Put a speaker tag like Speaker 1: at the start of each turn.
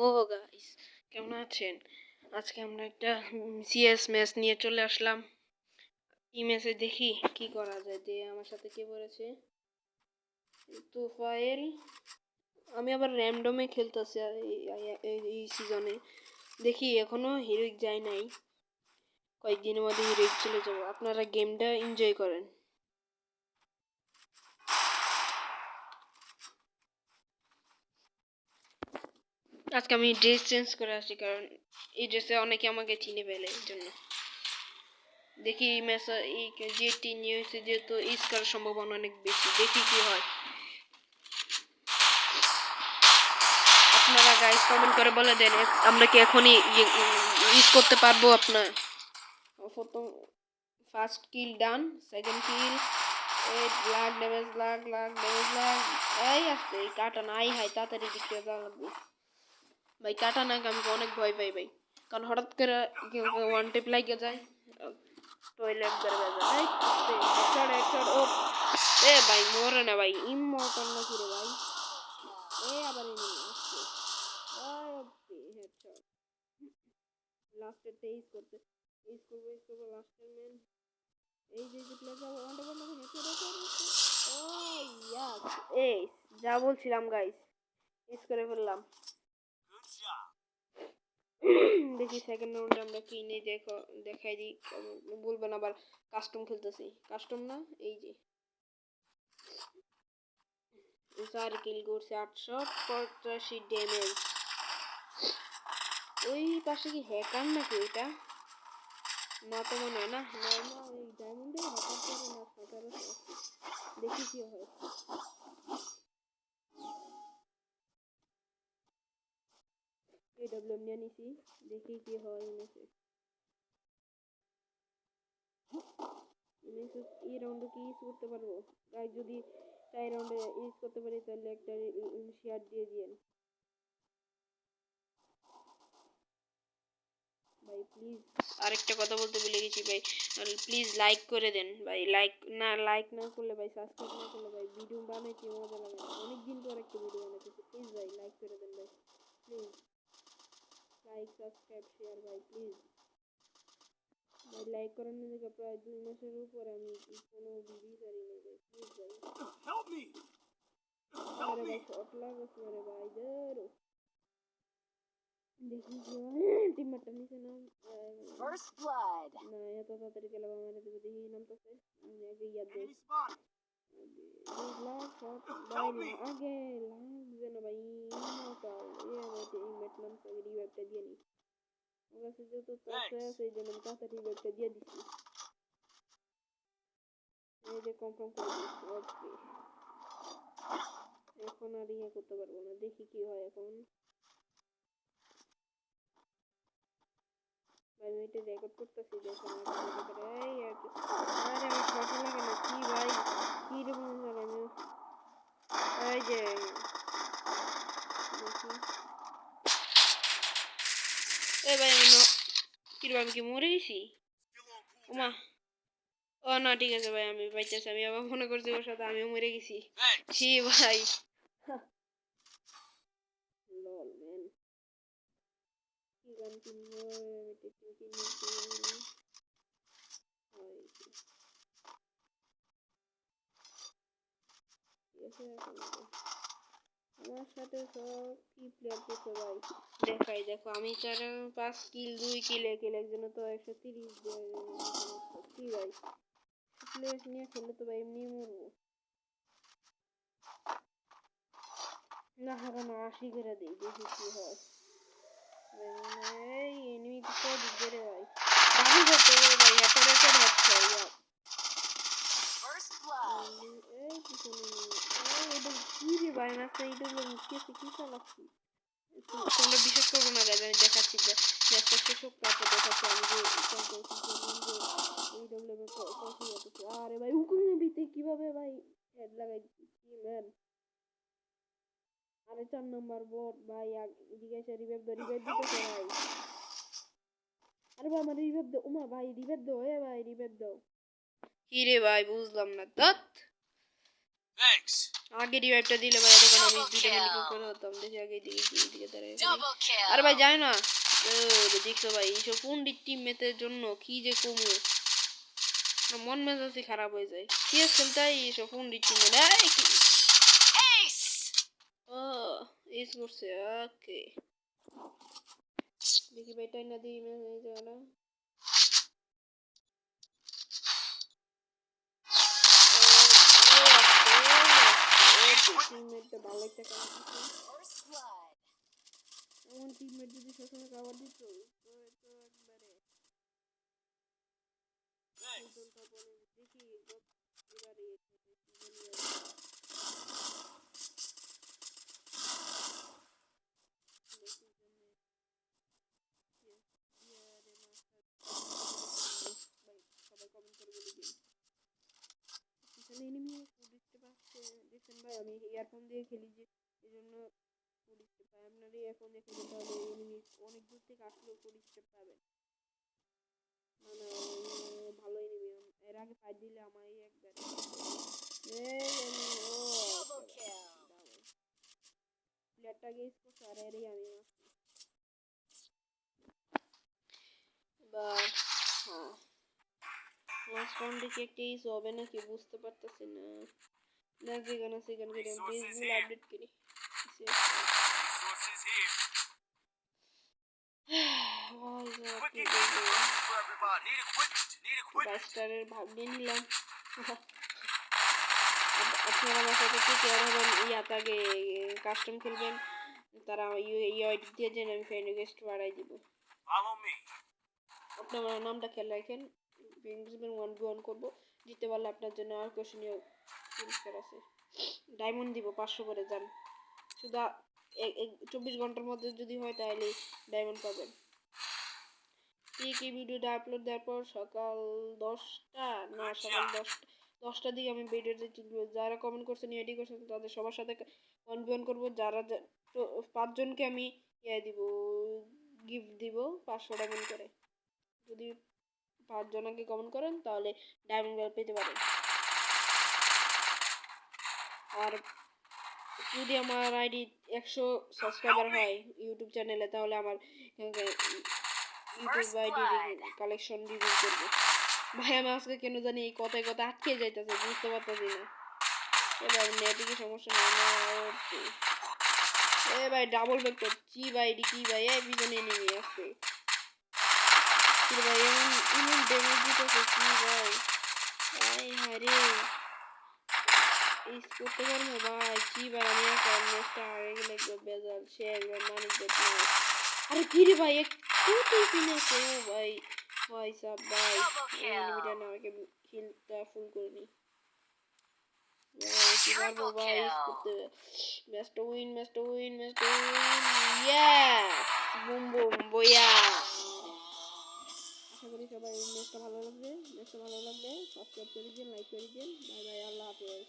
Speaker 1: Hello guys, কেমন আছেন? আজকে আমরা একটা সিএস ম্যাচ নিয়ে চলে আসলাম। এই ম্যাচে দেখি কি করা যায়। যে আমার সাথে কে পড়েছে তোফায়েল। আমি আবার র্যান্ডমে খেলতেছি এই সিজনে। দেখি এখনো হিরোইক যায় নাই, কয়েকদিনের মধ্যে হিরোইক চলে যাবো। আপনারা গেমটা এনজয় করেন। আজকে আমি ড্রেস চেঞ্জ করে আসি, কারণ এই ড্রেসে অনেকে আমাকে চিনে ফেলে, এই জন্য। দেখি এই ম্যাচ এই যে টিম নিয়ে হয়েছে, যেহেতু ইস করার সম্ভাবনা অনেক বেশি। দেখি কি হয়। আপনারা গাইস কমেন্ট করে বলে দেন আমরা কি এখনই ইউজ করতে পারবো। আপনার প্রথম ফার্স্ট কিল ডান, সেকেন্ড কিল লাখ ড্যামেজ, লাখ ড্যামেজ, এই আসতে এই কাটা নাই। হাই তাড়াতাড়ি দিকতে যাওয়া লাগবে ভাই। কাটা না আমি অনেক ভয় পাই ভাই, কারণ হঠাৎ করে ওয়ান টেপ লাগিয়ে যায়, টয়লেট বেড়ে যায়। ও এ ভাই মরে না ভাই, ইমমর্টাল নাকি রে ভাই। আবার আসছে হেডশট। লাস্টের তেইশ করতে করবো লাস্টের ম্যান। এই যে প্লেয়ার ওয়ানটা বন্ধ করে ও ইয়াস এই যা বলছিলাম গাইস, মিস করে ফেললাম। দেখি সেকেন্ড রাউন্ডে আমরা কি নেই, দেখাই দিই। বলবেন আবার কাস্টম খেলতেছি। কাস্টম না, এই যে 4 কিল করছে, 885 ড্যামেজ। ওই পাশে কি হ্যাকার নাকি ওইটা? না তো মনে হয় না। ওই ডায়মন্ডে হ্যাকার করে না, হ্যাকারও দেখি কি হয়। এডব্লিউএম নিয়ে নিছি, দেখি কি হয়। এই রাউন্ডে কি ইউজ করতে পারবো গাইস? যদি 4 রাউন্ডে ইউজ করতে পারি তাহলে একটা শেয়ার দিয়ে দিয়েন ভাই প্লিজ। আরেকটা কথা বলতে ভুলে গেছি ভাই, প্লিজ লাইক করে দেন ভাই। লাইক না করলে ভাই, সাবস্ক্রাইব না করলে ভাই, ভিডিও বানাইতে মজা লাগে না। অনেকদিন পর একটা ভিডিও বানাইতেছি। প্লিজ ভাই লাইক করে দেন ভাই, প্লিজ। লাইক, সাবস্ক্রাইব, শেয়ার ভাই প্লিজ ভাই। লাইক করার জন্য প্রায় 2 মাসের উপর আমি কোনো ভিডিও ছাড়ি নাই ভাই, প্লিজ ভাই। আরে ভাই শর্ট লাগছে রে ভাই, ধরো দেখি কি হয়। টিমমেটটা নিচে নাম ফার্স্ট ব্লাড না, এত তাড়াতাড়ি গেল আমার দিকে। দেখি নামতেছে আগে ইয়াদ দে লাগ শট ভাই। আগে লাগছে না ভাই, ইমোটাল এই টিমমেট নামছে। রিভাইভটা দিয়ে নি, আমার কাছে যেহেতু কাছে আছে এই জন্য আমি তাড়াতাড়ি রিভাইভটা দিয়ে দিচ্ছি। এই যে কনফার্ম করে দিচ্ছি। ওকে, এখন আর ইয়ে করতে পারবো না। দেখি কি হয় এখন। ভাই এটা রেকর্ড করতেছি, দেখো আমার এই আর কি। আরে আমার শর্ট লাগে না কি ভাই, কি রে বন্ধুরা। আমি এই যে দেখি এই ভাই আমি কি রে, আমি কি মরে গেছি? ওমা, ও না ঠিক আছে ভাই, আমি পাইতেছি। আমি আবার মনে করছি ওর সাথে আমিও মরে গেছি। ছি ভাই, লল ম্যান। কি গান কিনবো? আমার সাথে সব কি প্লেয়ার পেয়েছে ভাই, দেখাই দেখো। আমি 5 কিল, 2 কিল, 1 কিল, একজনে তো 130 কি ভাই। প্লেয়ার নিয়ে খেললে তো ভাই এমনি মরবো না। হারানো 80 করে দিই, দেখি কি হয়। এই এনিমি তো দিক রে ভাই, দামি করতে হবে ভাই। এত রেকর্ড হচ্ছে ইয়ার। এই পিছনে এটা কি রে ভাই, ম্যাচটা এইটা কি চালাচ্ছি। তোমরা বিশ্বাস করবো না গাইজ, আমি দেখাচ্ছি যে ম্যাচটা শেষ হোক, তারপর দেখাচ্ছি আমি যে এই ডব্লিউ কফি হতেছে। আরে ভাই হুকুমে বিতে কিভাবে ভাই হেড লাগাই দিচ্ছি, কি ম্যান। আরে 4 নাম্বার বট ভাই, এদিকে এসে রিভাইভ দিতেছে ভাই। আরে ভাই আমার রিভাইভ দাও, ওমা ভাই রিভাইভ দাও, এ ভাই রিভাইভ দাও। কি রে ভাই বুঝলাম না। দত আগে রিভাইভটা দিলে ভাই তখন আমি দুইটা মিনিট উপরে হতাম। দেখি আগে এদিকে দাঁড়ায় আরে ভাই যায় না। দেখছো ভাই এইসব পন্ডিত টিমমেটের জন্য কি যে কমু মন মেজাজই খারাপ হয়ে যায়। সিএস খেলতে এইসব পন্ডিত টিমমেট ও এস করছে। ওকে দেখি ভাই টাইম না দিই না টিমমেটটা ভালো একটা কাজ দিচ্ছে। এমন টিমমেট যদি সবসময় কাভার দিত তো একবারে দেখি এবারে সবাই কমেন্ট করে বলে দিন পিছনে এনিমি দেখতে পাচ্ছে। দেখছেন ভাই আমি ইয়ারফোন দিয়ে খেলি যে এই জন্য ফুল স্টেপ পাই। আপনার ইয়ারফোন দিয়ে খেলে তাহলে এনিমি অনেক দূর থেকে আসলেও ফুল স্টেপ পাবেন। মানে ভালো এনিমি এর আগে ফাইট দিলে আমায় একবার প্লেয়ারটা গেস করছে আর এরই আমি মারছি বা হ্যাঁ লাস্ট রাউন্ডে কি একটা ইস্যু হবে নাকি বুঝতে পারতেছি না। না যেখানে সেখানে বেসবল আপডেট করি বাইস্টারের ভাগ নিয়ে নিলাম। আপনারা আমার সাথে কি কেয়ার হবেন ইয়াতাগে কাস্টম খেলবেন তারা ইউআইডি দিয়ে দেন আমি ফ্রেন্ড রিকোয়েস্ট বাড়াই দিব। আপনারা নামটা খেয়াল রাখেন ওয়ান বি ওয়ান করবো জিততে পারলে আপনার জন্য আকর্ষণীয় পুরস্কার আছে। ডায়মন্ড দিব 500 করে যান শুধু 24 ঘন্টার মধ্যে যদি হয় তাহলে ডায়মন্ড পাবেন। কি ভিডিওটা আপলোড দেওয়ার পর সকাল 10টা না সকাল 10টার দিকে আমি ভিডিওতে যারা কমেন্ট করছেন এডি করছেন তাদের সবার সাথে 1v1 করবো। যারা 5 জনকে আমি দিব গিফট দিব 500 ডায়মন্ড করে। যদি 5 জনকে কমেন্ট করেন তাহলে ডায়মন্ড পেতে পারেন। আর যদি আমার আইডি 100 সাবস্ক্রাইবার হয় ইউটিউব চ্যানেলে তাহলে আমার ইউটিউব আইডি কালেকশন রিভিউ করবো। ভাই আমি আজকে কেন জানি এই কথায় কথা আটকে যাইতেছে বুঝতে পারতেছি না। এবার নেটে কি সমস্যা না এ ভাই ডাবল ভেক্টর কি ভাই এডি কি ভাই এই পিছনে নেমে আসছে কি ভাই এমন ড্যামেজ দিতেছে কি ভাই ভাই হারে ইস করতে পারবো ভাই কি ভাই আমি একটা ম্যাচটা হারিয়ে গেলে বেজাল সে একবার মানিক বেট না আরে কি রে ভাই একটু তুই কিনেছে ও ভাই ভাই সাব ভাই এনিমিটা না আমাকে হিলটা ফুল করে নি ভাই কি পারবো ভাই করতে ম্যাচটা উইন ইয়েস বুম বুম বয়া। আশা করি সবাই ম্যাচটা ভালো লাগবে সাবস্ক্রাইব করে দিন লাইক করে দিন বাই বাই আল্লাহ হাফেজ।